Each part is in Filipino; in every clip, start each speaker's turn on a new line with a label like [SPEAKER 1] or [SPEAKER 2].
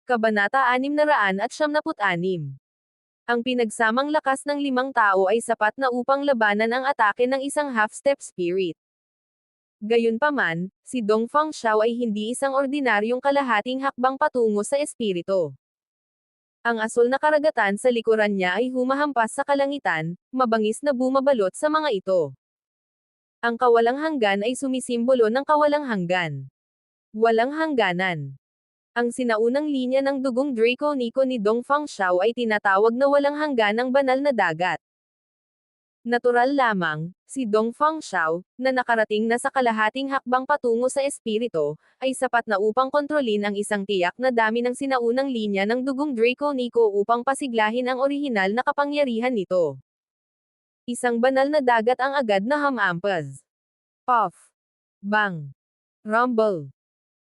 [SPEAKER 1] Kabanata 676. Ang pinagsamang lakas ng 5 tao ay sapat na upang labanan ang atake ng isang half-step spirit. Gayunpaman, si Dong Fangxiao ay hindi isang ordinaryong kalahating hakbang patungo sa espiritu. Ang asul na karagatan sa likuran niya ay humahampas sa kalangitan, mabangis na bumabalot sa mga ito. Ang kawalang hanggan ay sumisimbolo ng kawalang hanggan. Walang hangganan. Ang sinaunang linya ng dugong Draconico ni Dong Fangxiao ay tinatawag na walang hangganang banal na dagat. Natural lamang, si Dong Fangxiao, na nakarating na sa kalahating hakbang patungo sa espiritu, ay sapat na upang kontrolin ang isang tiyak na dami ng sinaunang linya ng dugong Draconico upang pasiglahin ang orihinal na kapangyarihan nito. Isang banal na dagat ang agad na hamampaz. Puff. Bang. Rumble.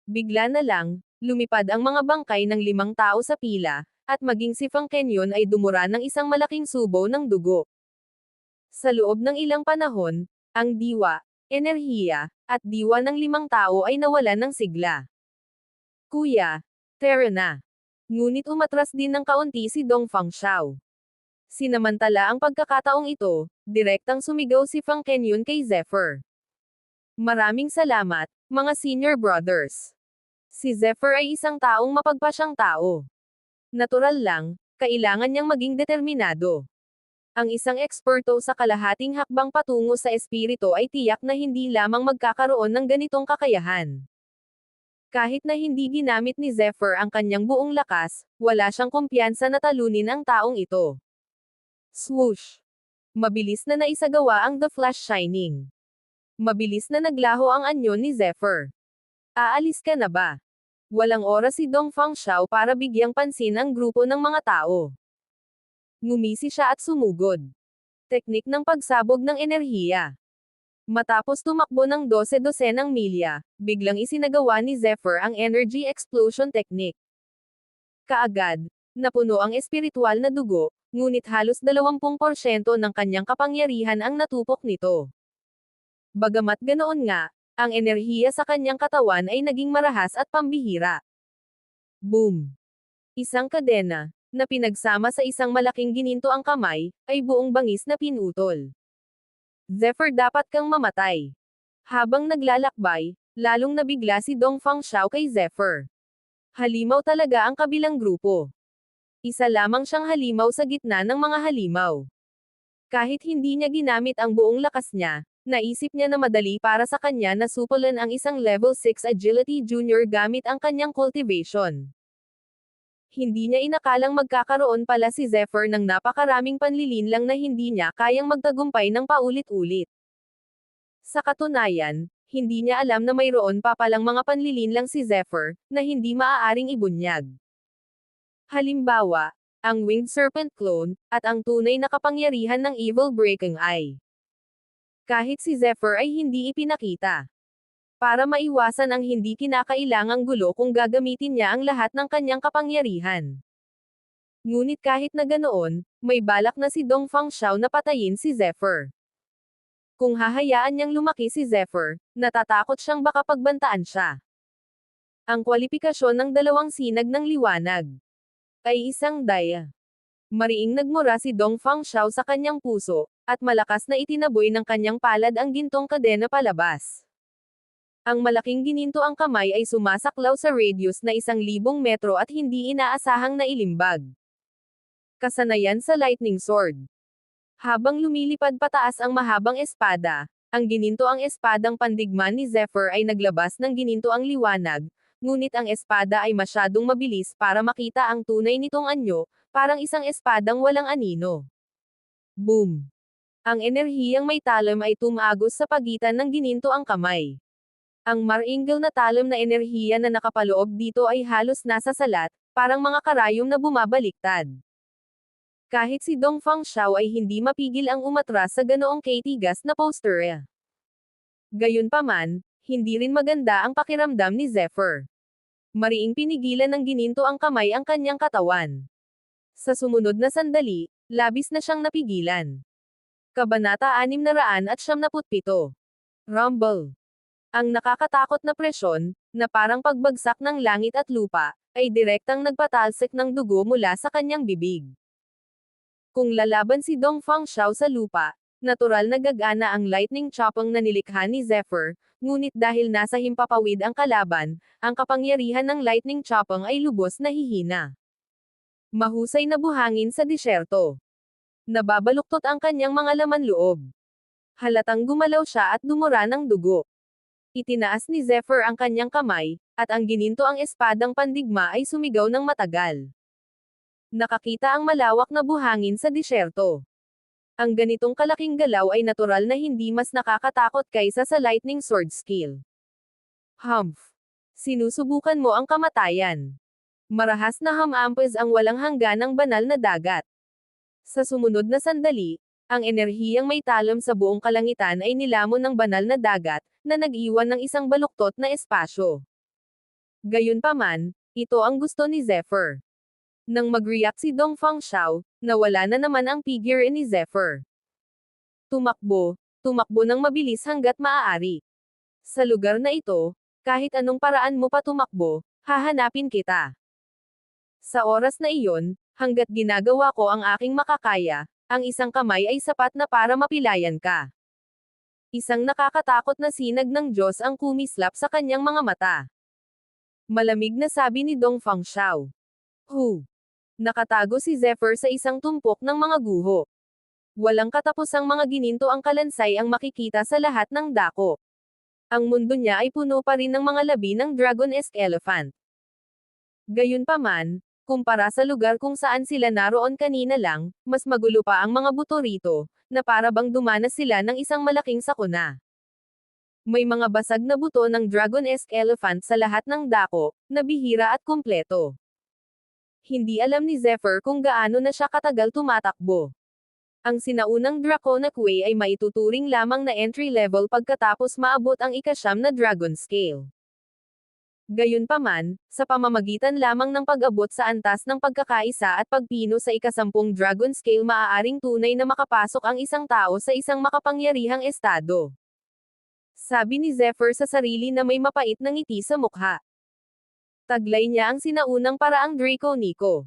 [SPEAKER 1] Bigla na lang, lumipad ang mga bangkay ng 5 tao sa pila, at maging si Fang Kenyon ay dumura ng isang malaking subo ng dugo. Sa loob ng ilang panahon, ang diwa, enerhiya, at diwa ng 5 tao ay nawalan ng sigla. Kuya, tara na. Ngunit umatras din ng kaunti si Dong Fangxiao. Sinamantala ang pagkakataong ito, direktang sumigaw si Fang Kenyon kay Zephyr. Maraming salamat, mga senior brothers. Si Zephyr ay isang taong mapagpasyang tao. Natural lang, kailangan niyang maging determinado. Ang isang eksperto sa kalahating hakbang patungo sa espiritu ay tiyak na hindi lamang magkakaroon ng ganitong kakayahan. Kahit na hindi ginamit ni Zephyr ang kanyang buong lakas, wala siyang kumpiyansa na talunin ang taong ito. Swoosh! Mabilis na naisagawa ang The Flash Shining. Mabilis na naglaho ang anyo ni Zephyr. Aalis ka na ba? Walang oras si Dong Fangxiao para bigyang pansin ang grupo ng mga tao. Ngumisi siya at sumugod. Teknik ng pagsabog ng enerhiya. Matapos tumakbo ng 12 milya, biglang isinagawa ni Zephyr ang energy explosion technique. Kaagad, napuno ang espiritual na dugo, ngunit halos 20% ng kanyang kapangyarihan ang natupok nito. Bagamat ganoon nga, ang enerhiya sa kanyang katawan ay naging marahas at pambihira. Boom! Isang kadena, na pinagsama sa isang malaking gininto ang kamay, ay buong bangis na pinutol. Zephyr, dapat kang mamatay. Habang naglalakbay, lalong nabigla si Dong Fangxiao kay Zephyr. Halimaw talaga ang kabilang grupo. Isa lamang siyang halimaw sa gitna ng mga halimaw. Kahit hindi niya ginamit ang buong lakas niya, naisip niya na madali para sa kanya na supulan ang isang level 6 agility junior gamit ang kanyang cultivation. Hindi niya inakalang magkakaroon pala si Zephyr ng napakaraming panlilinlang na hindi niya kayang magtagumpay ng paulit-ulit. Sa katunayan, hindi niya alam na mayroon pa palang mga panlilinlang si Zephyr, na hindi maaaring ibunyag. Halimbawa, ang Winged Serpent Clone, at ang tunay na kapangyarihan ng Evil Breaking Eye. Kahit si Zephyr ay hindi ipinakita. Para maiwasan ang hindi kinakailangang gulo kung gagamitin niya ang lahat ng kanyang kapangyarihan. Ngunit kahit na ganoon, may balak na si Dong Fangxiao na patayin si Zephyr. Kung hahayaan niyang lumaki si Zephyr, natatakot siyang baka pagbantaan siya. Ang kwalipikasyon ng 2 sinag ng liwanag ay isang daya. Mariing nagmura si Dong Fangxiao sa kanyang puso, at malakas na itinaboy ng kanyang palad ang gintong kadena palabas. Ang malaking gininto ang kamay ay sumasaklaw sa radius na 1,000 metro at hindi inaasahang nailimbag. Kasanayan sa Lightning Sword. Habang lumilipad pataas ang mahabang espada, ang gininto ang espadang pandigma ni Zephyr ay naglabas ng gininto ang liwanag, ngunit ang espada ay masyadong mabilis para makita ang tunay nitong anyo, parang isang espadang walang anino. Boom! Ang enerhiyang may talim ay tumagos sa pagitan ng gininto ang kamay. Ang maringal na talim na enerhiya na nakapaloob dito ay halos nasa salat, parang mga karayom na bumabaliktad. Kahit si Dong Fangxiao ay hindi mapigil ang umatras sa ganoong katigas na poster. Gayunpaman, hindi rin maganda ang pakiramdam ni Zephyr. Mariing pinigilan ng gininto ang kamay ang kanyang katawan. Sa sumunod na sandali, labis na siyang napigilan. Kabanata 677. Rumble. Ang nakakatakot na presyon, na parang pagbagsak ng langit at lupa, ay direktang nagpatalsik ng dugo mula sa kanyang bibig. Kung lalaban si Dong Fangxiao sa lupa, natural na gagana ang lightning chopang na nilikha ni Zephyr, ngunit dahil nasa himpapawid ang kalaban, ang kapangyarihan ng lightning chopang ay lubos na hihina. Mahusay na buhangin sa disyerto. Nababaluktot ang kanyang mga laman loob. Halatang gumalaw siya at dumura ng dugo. Itinaas ni Zephyr ang kanyang kamay, at ang gininto ang espadang pandigma ay sumigaw ng matagal. Nakakita ang malawak na buhangin sa disyerto. Ang ganitong kalaking galaw ay natural na hindi mas nakakatakot kaysa sa lightning sword skill. Humph! Sinusubukan mo ang kamatayan. Marahas na hamampes ang walang hangganang banal na dagat. Sa sumunod na sandali, ang enerhiyang may talam sa buong kalangitan ay nilamon ng banal na dagat, na nag-iwan ng isang baluktot na espasyo. Gayunpaman, ito ang gusto ni Zephyr. Nang mag-react si Dong Fangxiao, nawala na naman ang figure ni Zephyr. Tumakbo ng mabilis hanggat maaari. Sa lugar na ito, kahit anong paraan mo pa tumakbo, hahanapin kita. Sa oras na iyon, hanggat ginagawa ko ang aking makakaya, ang isang kamay ay sapat na para mapilayan ka. Isang nakakatakot na sinag ng Diyos ang kumislap sa kanyang mga mata. Malamig na sabi ni Dong Fangxiao. Nakatago si Zephyr sa isang tumpok ng mga guho. Walang katapusang mga gininto ang kalansay ang makikita sa lahat ng dako. Ang mundo niya ay puno pa rin ng mga labi ng dragon-esque elephant. Gayunpaman, kumpara sa lugar kung saan sila naroon kanina lang, mas magulo pa ang mga buto rito, na para bang dumanas sila ng isang malaking sakuna. May mga basag na buto ng dragon-esque elephant sa lahat ng dako, na bihira at kumpleto. Hindi alam ni Zephyr kung gaano na siya katagal tumatakbo. Ang sinaunang Draconic Way ay maituturing lamang na entry level pagkatapos maabot ang ika-9 na Dragon Scale. Gayunpaman, sa pamamagitan lamang ng pag-abot sa antas ng pagkakaisa at pagpino sa ika-10 Dragon Scale maaaring tunay na makapasok ang isang tao sa isang makapangyarihang estado. Sabi ni Zephyr sa sarili na may mapait na ngiti sa mukha. Taglay niya ang sinaunang paraang Draco Nico.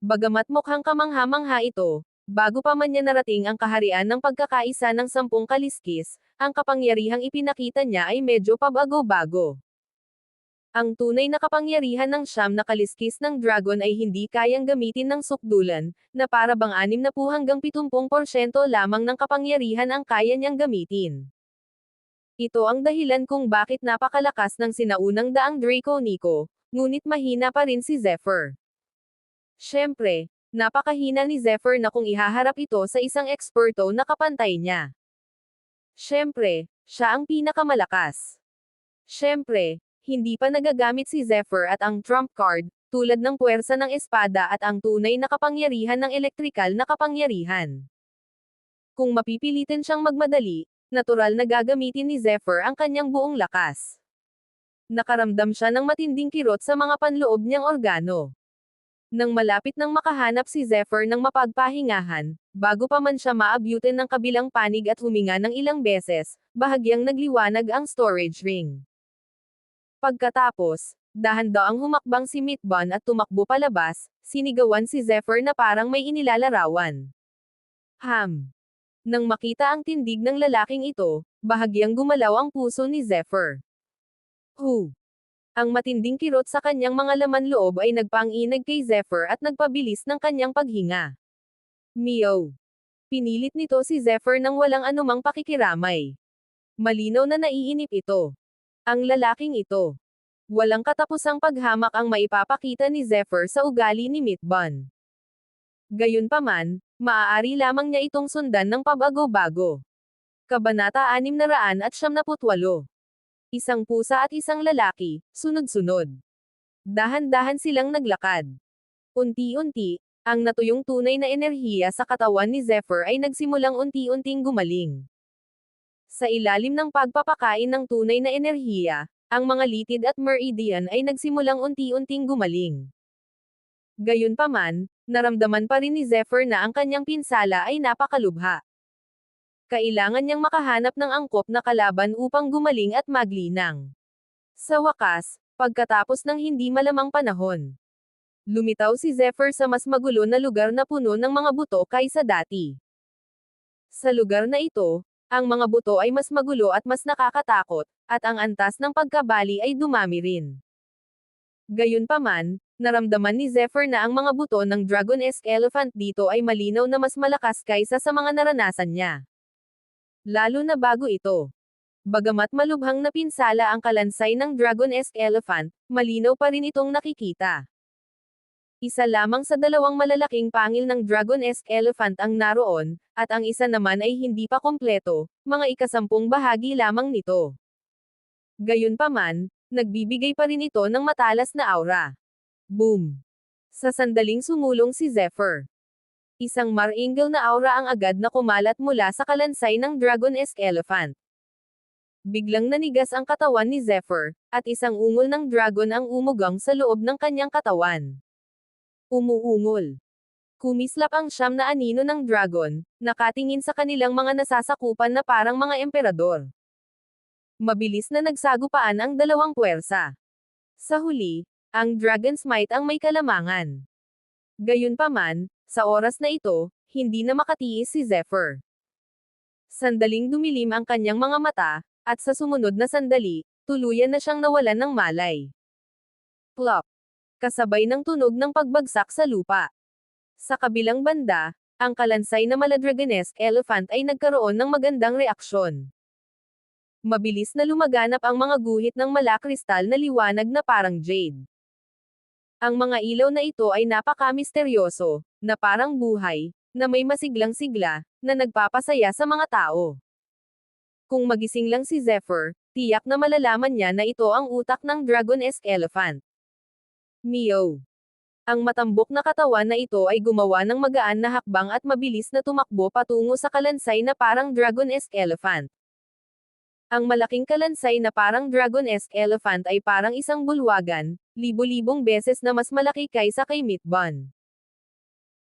[SPEAKER 1] Bagamat mukhang kamangha-mangha ito, bago pa man niya narating ang kaharian ng pagkakaisa ng 10 kaliskis, ang kapangyarihang ipinakita niya ay medyo pabago-bago. Ang tunay na kapangyarihan ng 9 na kaliskis ng dragon ay hindi kayang gamitin ng sukdulan, na para bang 60 hanggang 70% lamang ng kapangyarihan ang kaya niyang gamitin. Ito ang dahilan kung bakit napakalakas ng sinaunang daang Draco Nico, ngunit mahina pa rin si Zephyr. Siyempre, napakahina ni Zephyr na kung ihaharap ito sa isang eksperto na kapantay niya. Siyempre, siya ang pinakamalakas. Siyempre, hindi pa nagagamit si Zephyr at ang trump card, tulad ng puwersa ng espada at ang tunay na kapangyarihan ng elektrikal na kapangyarihan. Kung mapipilitin siyang magmadali, natural na gagamitin ni Zephyr ang kanyang buong lakas. Nakaramdam siya ng matinding kirot sa mga panloob niyang organo. Nang malapit nang makahanap si Zephyr ng mapagpahingahan, bago pa man siya maabyutin ng kabilang panig at huminga ng ilang beses, bahagyang nagliwanag ang storage ring. Pagkatapos, dahan-daang humakbang si Mitbun at tumakbo palabas, sinigawan si Zephyr na parang may inilalarawan. Nang makita ang tindig ng lalaking ito, bahagyang gumalaw ang puso ni Zephyr. Ang matinding kirot sa kanyang mga laman loob ay nagpang-inag kay Zephyr at nagpabilis ng kanyang paghinga. Meow! Pinilit nito si Zephyr nang walang anumang pakikiramay. Malinaw na naiinip ito. Ang lalaking ito. Walang katapusang paghamak ang maipapakita ni Zephyr sa ugali ni Mitbun. Gayunpaman, maaari lamang niya itong sundan ng pabago-bago. Kabanata 698. Isang pusa at isang lalaki, sunod-sunod. Dahan-dahan silang naglakad. Unti-unti, ang natuyong tunay na enerhiya sa katawan ni Zephyr ay nagsimulang unti-unting gumaling. Sa ilalim ng pagpapakain ng tunay na enerhiya, ang mga litid at meridian ay nagsimulang unti-unting gumaling. Gayunpaman, naramdaman pa rin ni Zephyr na ang kanyang pinsala ay napakalubha. Kailangan niyang makahanap ng angkop na kalaban upang gumaling at maglinang. Sa wakas, Pagkatapos ng hindi malamang panahon, lumitaw si Zephyr sa mas magulo na lugar na puno ng mga buto kaysa dati. Sa lugar na ito, ang mga buto ay mas magulo at mas nakakatakot, at ang antas ng pagkabali ay dumami rin. Gayunpaman, naramdaman ni Zephyr na ang mga buto ng Dragon-esque Elephant dito ay malinaw na mas malakas kaysa sa mga naranasan niya. Lalo na bago ito. Bagamat malubhang napinsala ang kalansay ng Dragon-esque Elephant, malinaw pa rin itong nakikita. Isa lamang sa dalawang malalaking pangil ng Dragon-esque Elephant ang naroon, at ang isa naman ay hindi pa kompleto, mga ikasampung bahagi lamang nito. Gayunpaman, nagbibigay pa rin ito ng matalas na aura. Boom! Sa sandaling sumulong si Zephyr, isang mar-angle na aura ang agad na kumalat mula sa kalansay ng Dragon-esque Elephant. Biglang nanigas ang katawan ni Zephyr, at isang ungol ng dragon ang umugang sa loob ng kanyang katawan. Umuungol. Kumislap ang siyam na anino ng dragon, nakatingin sa kanilang mga nasasakupan na parang mga emperador. Mabilis na nagsagupaan ang dalawang puwersa. Sa huli, ang Dragon's Might ang may kalamangan. Gayunpaman, sa oras na ito, hindi na makatiis si Zephyr. Sandaling dumilim ang kanyang mga mata, at sa sumunod na sandali, tuluyan na siyang nawalan ng malay. Plop! Kasabay ng tunog ng pagbagsak sa lupa. Sa kabilang banda, ang kalansay na Maladragonesque Elephant ay nagkaroon ng magandang reaksyon. Mabilis na lumaganap ang mga guhit ng malakristal na liwanag na parang jade. Ang mga ilaw na ito ay napaka-misteryoso, na parang buhay, na may masiglang sigla, na nagpapasaya sa mga tao. Kung magising lang si Zephyr, tiyak na malalaman niya na ito ang utak ng Dragon-esque Elephant. Meow. Ang matambok na katawan na ito ay gumawa ng magaan na hakbang at mabilis na tumakbo patungo sa kalansay na parang Dragon-esque Elephant. Ang malaking kalansay na parang Dragon-esque Elephant ay parang isang bulwagan, libo-libong beses na mas malaki kaysa kay Meatbun.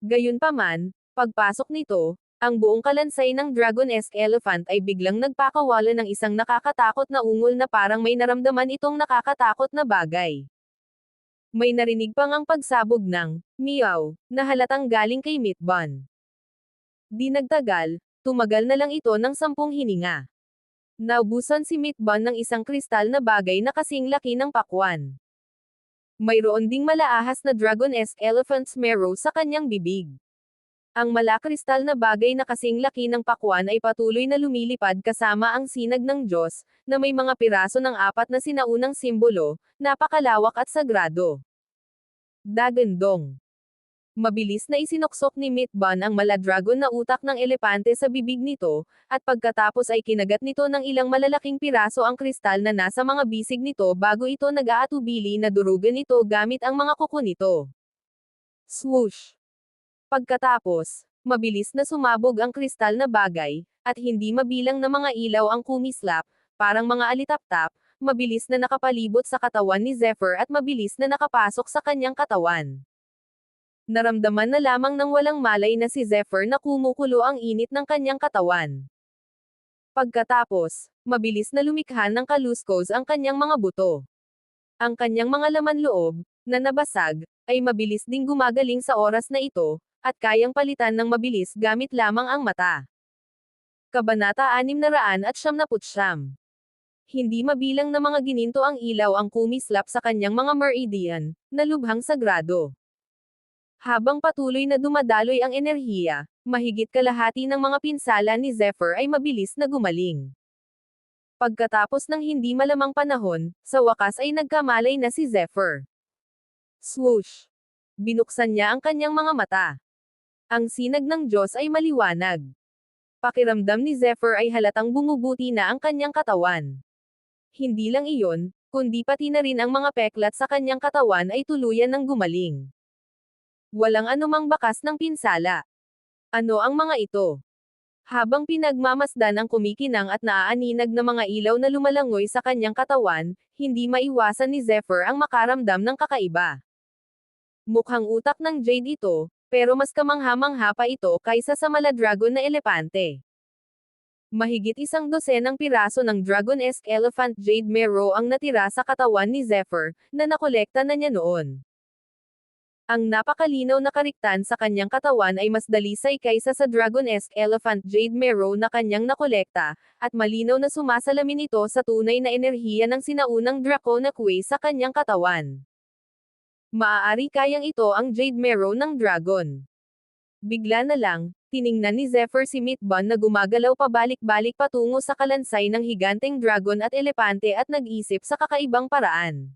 [SPEAKER 1] Gayunpaman, pagpasok nito, ang buong kalansay ng Dragon-esque Elephant ay biglang nagpakawala ng isang nakakatakot na ungol na parang may naramdaman itong nakakatakot na bagay. May narinig pang ang pagsabog ng meow na halatang galing kay Meatbun. Di nagtagal, tumagal na lang ito ng 10 hininga. Naubusan si Meatbun ng isang kristal na bagay na kasing laki ng pakwan. Mayroon ding malaahas na Dragon-esque Elephant's marrow sa kanyang bibig. Ang malakristal na bagay na kasing laki ng pakwan ay patuloy na lumilipad kasama ang sinag ng Diyos, na may mga piraso ng 4 na sinaunang simbolo, napakalawak at sagrado. Dagandong. Mabilis na isinuksok ni Meatbun ang maladragon na utak ng elepante sa bibig nito, at pagkatapos ay kinagat nito ng ilang malalaking piraso ang kristal na nasa mga bisig nito bago ito nag-aatubili na durugan ito gamit ang mga kuko nito. Swoosh! Pagkatapos, mabilis na sumabog ang kristal na bagay, at hindi mabilang na mga ilaw ang kumislap, parang mga alitap-tap, mabilis na nakapalibot sa katawan ni Zephyr at mabilis na nakapasok sa kanyang katawan. Naramdaman na lamang ng walang malay na si Zephyr na kumukulo ang init ng kanyang katawan. Pagkatapos, mabilis na lumikha ng kaluskos ang kanyang mga buto. Ang kanyang mga laman loob, na nabasag, ay mabilis ding gumagaling sa oras na ito, at kayang palitan ng mabilis gamit lamang ang mata. Kabanata 699. Hindi mabilang na mga gininto ang ilaw ang kumislap sa kanyang mga meridian, na lubhang sagrado. Habang patuloy na dumadaloy ang enerhiya, mahigit kalahati ng mga pinsala ni Zephyr ay mabilis na gumaling. Pagkatapos ng hindi malamang panahon, sa wakas ay nagkamalay na si Zephyr. Swoosh! Binuksan niya ang kanyang mga mata. Ang sinag ng Diyos ay maliwanag. Pakiramdam ni Zephyr ay halatang bumubuti na ang kanyang katawan. Hindi lang iyon, kundi pati na rin ang mga peklat sa kanyang katawan ay tuluyan ng gumaling. Walang anumang bakas ng pinsala. Ano ang mga ito? Habang pinagmamasdan ang kumikinang at naaaninag na mga ilaw na lumalangoy sa kanyang katawan, hindi maiwasan ni Zephyr ang makaramdam ng kakaiba. Mukhang utak ng jade ito, pero mas kamangha-mangha pa ito kaysa sa maladragon na elepante. Mahigit 100 piraso ng Dragon-esque Elephant Jade Marrow ang natira sa katawan ni Zephyr, na nakolekta na niya noon. Ang napakalinaw na kariktan sa kanyang katawan ay mas dalisay kaysa sa Dragon-esque Elephant Jade Marrow na kanyang nakolekta, at malinaw na sumasalamin ito sa tunay na enerhiya ng sinaunang Draconic Way sa kanyang katawan. Maaari kayang ito ang Jade Marrow ng Dragon. Bigla na lang, tiningnan ni Zephyr si Meatbun na gumagalaw pabalik-balik patungo sa kalansay ng higanteng dragon at elepante at nag-isip sa kakaibang paraan.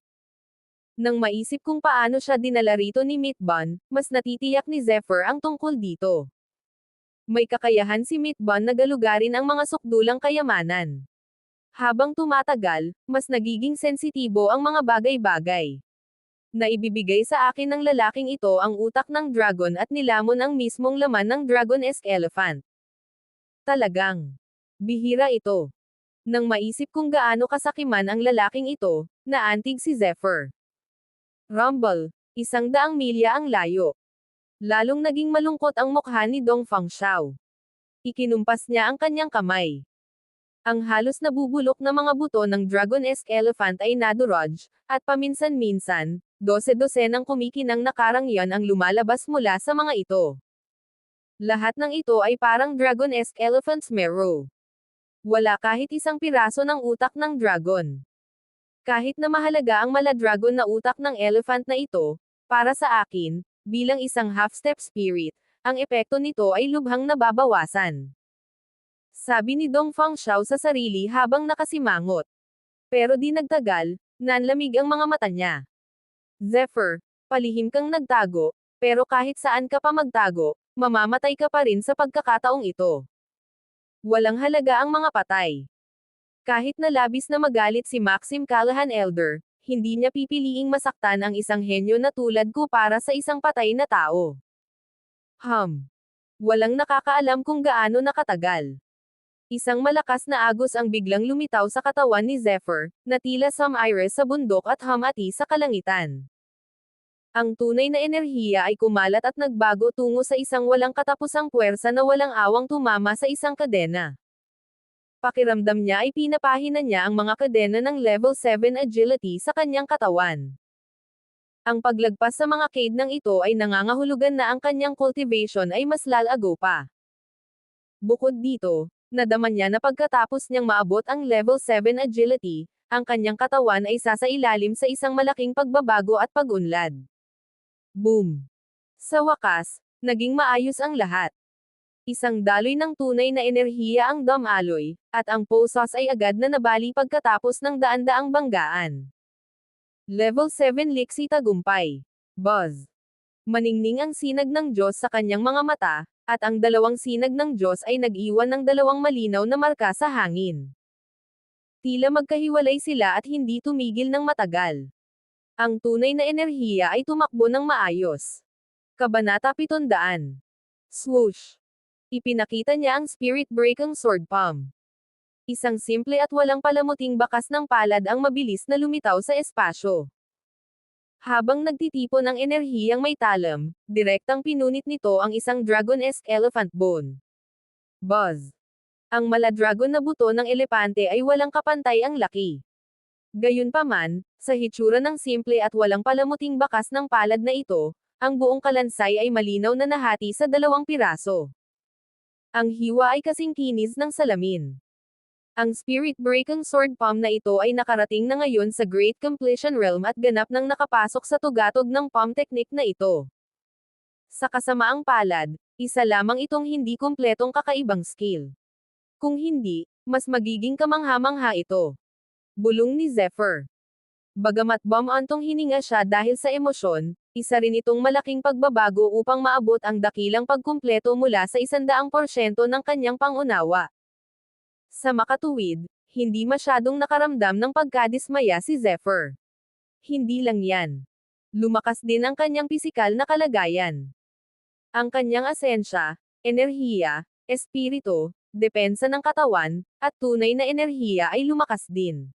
[SPEAKER 1] Nang maisip kung paano siya dinala rito ni Meatbun, mas natitiyak ni Zephyr ang tungkol dito. May kakayahan si Meatbun na galugarin ang mga sukdulang kayamanan. Habang tumatagal, mas nagiging sensitibo ang mga bagay-bagay. Naibibigay sa akin ng lalaking ito ang utak ng dragon at nilamon ang mismong laman ng Dragon-esque Elephant. Talagang bihira ito. Nang maisip kung gaano kasakiman ang lalaking ito, naantig si Zephyr. Rumble, 100 milya ang layo. Lalong naging malungkot ang mukha ni Dong Fangxiao. Ikinumpas niya ang kanyang kamay. Ang halos nabubulok na mga buto ng Dragon-esque Elephant ay nadurog, at paminsan-minsan, 12-12 kumikinang na karangyan ang lumalabas mula sa mga ito. Lahat ng ito ay parang Dragon-esque Elephant's Marrow. Wala kahit isang piraso ng utak ng dragon. Kahit na mahalaga ang mala-dragon na utak ng elephant na ito, para sa akin, bilang isang half-step spirit, ang epekto nito ay lubhang nababawasan. Sabi ni Dong Fangxiao sa sarili habang nakasimangot. Pero di nagtagal, nanlamig ang mga mata niya. Zephyr, palihim kang nagtago, pero kahit saan ka pa magtago, mamamatay ka pa rin sa pagkakataong ito. Walang halaga ang mga patay. Kahit na labis na magalit si Maxim Callahan Elder, hindi niya pipiliing masaktan ang isang henyo na tulad ko para sa isang patay na tao. Walang nakakaalam kung gaano nakatagal. Isang malakas na agos ang biglang lumitaw sa katawan ni Zephyr, na tila some iris sa bundok at hamati sa kalangitan. Ang tunay na enerhiya ay kumalat at nagbago tungo sa isang walang katapusang puwersa na walang awang tumama sa isang kadena. Pakiramdam niya ay pinapahina niya ang mga kadena ng level 7 agility sa kanyang katawan. Ang paglagpas sa mga cade ng ito ay nangangahulugan na ang kanyang cultivation ay mas lalago pa. Bukod dito, nadama niya na pagkatapos niyang maabot ang level 7 agility, ang kanyang katawan ay sasailalim sa isang malaking pagbabago at pag-unlad. Boom! Sa wakas, naging maayos ang lahat. Isang daloy ng tunay na enerhiya ang Dom Alloy, at ang Posos ay agad na nabali pagkatapos ng daan-daang banggaan. Level 7 Lixi tagumpay. Buzz. Maningning ang sinag ng Diyos sa kanyang mga mata, at ang dalawang sinag ng Diyos ay nag-iwan ng dalawang malinaw na marka sa hangin. Tila magkahiwalay sila at hindi tumigil ng matagal. Ang tunay na enerhiya ay tumakbo ng maayos. Kabanata 700. Swoosh! Ipinakita niya ang Spirit Breaking Sword Palm. Isang simple at walang palamuting bakas ng palad ang mabilis na lumitaw sa espasyo. Habang nagtitipon ng enerhiyang may talam, direktang pinunit nito ang isang Dragon-esque Elephant Bone. Buzz! Ang mala-dragon na buto ng elepante ay walang kapantay ang laki. Gayunpaman, sa hitsura ng simple at walang palamuting bakas ng palad na ito, ang buong kalansay ay malinaw na nahati sa 2 piraso. Ang hiwa ay kasing kinis ng salamin. Ang Spirit-Breaking Sword Palm na ito ay nakarating na ngayon sa Great Completion Realm at ganap nang nakapasok sa tugatog ng palm technique na ito. Sa kasamaang palad, isa lamang itong hindi kumpletong kakaibang skill. Kung hindi, mas magiging kamangha-mangha ito. Bulong ni Zephyr. Bagamat bumantong hininga siya dahil sa emosyon, isa rin itong malaking pagbabago upang maabot ang dakilang pagkumpleto mula sa 100% ng kanyang pangunawa. Sa makatuwid, hindi masyadong nakaramdam ng pagkadismaya si Zephyr. Hindi lang yan. Lumakas din ang kanyang pisikal na kalagayan. Ang kanyang asensya, enerhiya, espiritu, depensa ng katawan, at tunay na enerhiya ay lumakas din.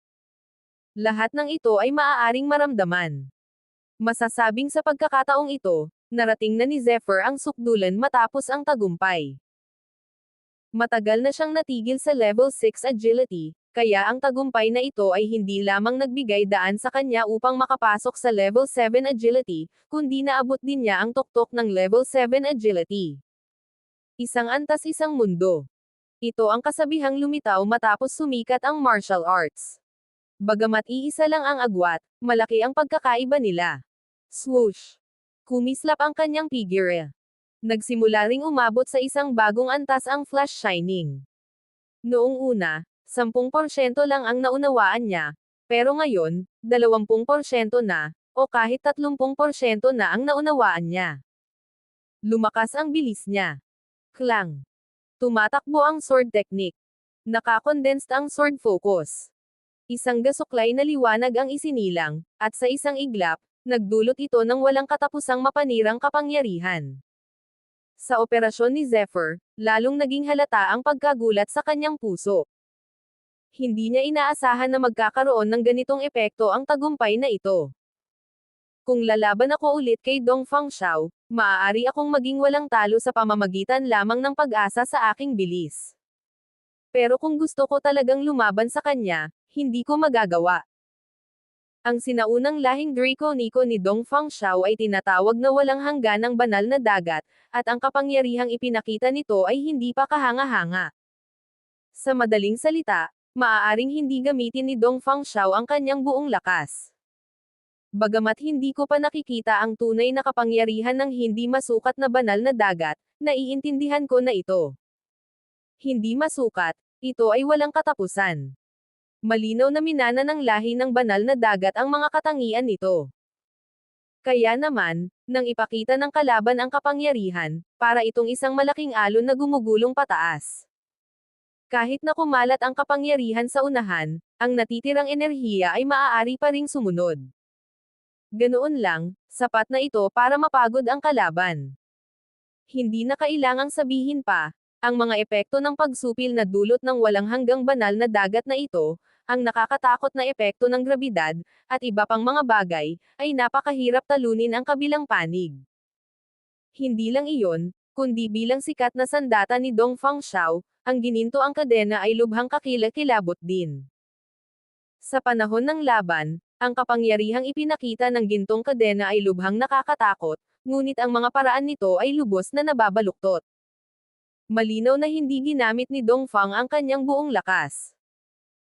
[SPEAKER 1] Lahat ng ito ay maaaring maramdaman. Masasabing sa pagkakataong ito, narating na ni Zephyr ang sukdulan matapos ang tagumpay. Matagal na siyang natigil sa level 6 agility, kaya ang tagumpay na ito ay hindi lamang nagbigay daan sa kanya upang makapasok sa level 7 agility, kundi naabot din niya ang tuktok ng level 7 agility. Isang antas isang mundo. Ito ang kasabihang lumitaw matapos sumikat ang martial arts. Bagamat iisa lang ang agwat, malaki ang pagkakaiba nila. Swoosh! Kumislap ang kanyang figure. Nagsimula ring umabot sa isang bagong antas ang flash shining. Noong una, 10% lang ang naunawaan niya, pero ngayon, 20% na, o kahit 30% na ang naunawaan niya. Lumakas ang bilis niya. Klang! Tumatakbo ang sword technique. Nakakondensed ang sword focus. Isang gasuklay na liwanag ang isinilang, at sa isang iglap, nagdulot ito ng walang katapusang mapanirang kapangyarihan. Sa operasyon ni Zephyr, lalong naging halata ang pagkagulat sa kanyang puso. Hindi niya inaasahan na magkakaroon ng ganitong epekto ang tagumpay na ito. Kung lalaban ako ulit kay Dong Fangxiao, maaari akong maging walang talo sa pamamagitan lamang ng pag-asa sa aking bilis. Pero kung gusto ko talagang lumaban sa kanya, hindi ko magagawa. Ang sinaunang lahing Draco-Nico ni Dong Fangxiao ay tinatawag na walang hangganang banal na dagat, at ang kapangyarihang ipinakita nito ay hindi pa kahanga-hanga. Sa madaling salita, maaaring hindi gamitin ni Dong Fangxiao ang kanyang buong lakas. Bagamat hindi ko pa nakikita ang tunay na kapangyarihan ng hindi masukat na banal na dagat, naiintindihan ko na ito. Hindi masukat, ito ay walang katapusan. Malinaw na minana ng lahi ng banal na dagat ang mga katangian nito. Kaya naman, nang ipakita ng kalaban ang kapangyarihan, para itong isang malaking alon na gumugulong pataas. Kahit na kumalat ang kapangyarihan sa unahan, ang natitirang enerhiya ay maaari pa ring sumunod. Ganoon lang, sapat na ito para mapagod ang kalaban. Hindi na kailangang sabihin pa, ang mga epekto ng pagsupil na dulot ng walang hanggang banal na dagat na ito, ang nakakatakot na epekto ng grabidad, at iba pang mga bagay, ay napakahirap talunin ang kabilang panig. Hindi lang iyon, kundi bilang sikat na sandata ni Dong Fangxiao, ang gininto ang kadena ay lubhang kakilakilabot din. Sa panahon ng laban, ang kapangyarihang ipinakita ng gintong kadena ay lubhang nakakatakot, ngunit ang mga paraan nito ay lubos na nababaluktot. Malinaw na hindi ginamit ni Dong Fang ang kanyang buong lakas.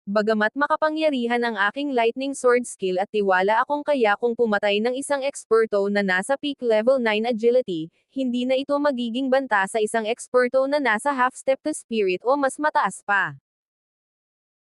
[SPEAKER 1] Bagamat makapangyarihan ang aking lightning sword skill at tiwala akong kaya kung pumatay ng isang eksperto na nasa peak level 9 agility, hindi na ito magiging banta sa isang eksperto na nasa half step to spirit o mas mataas pa.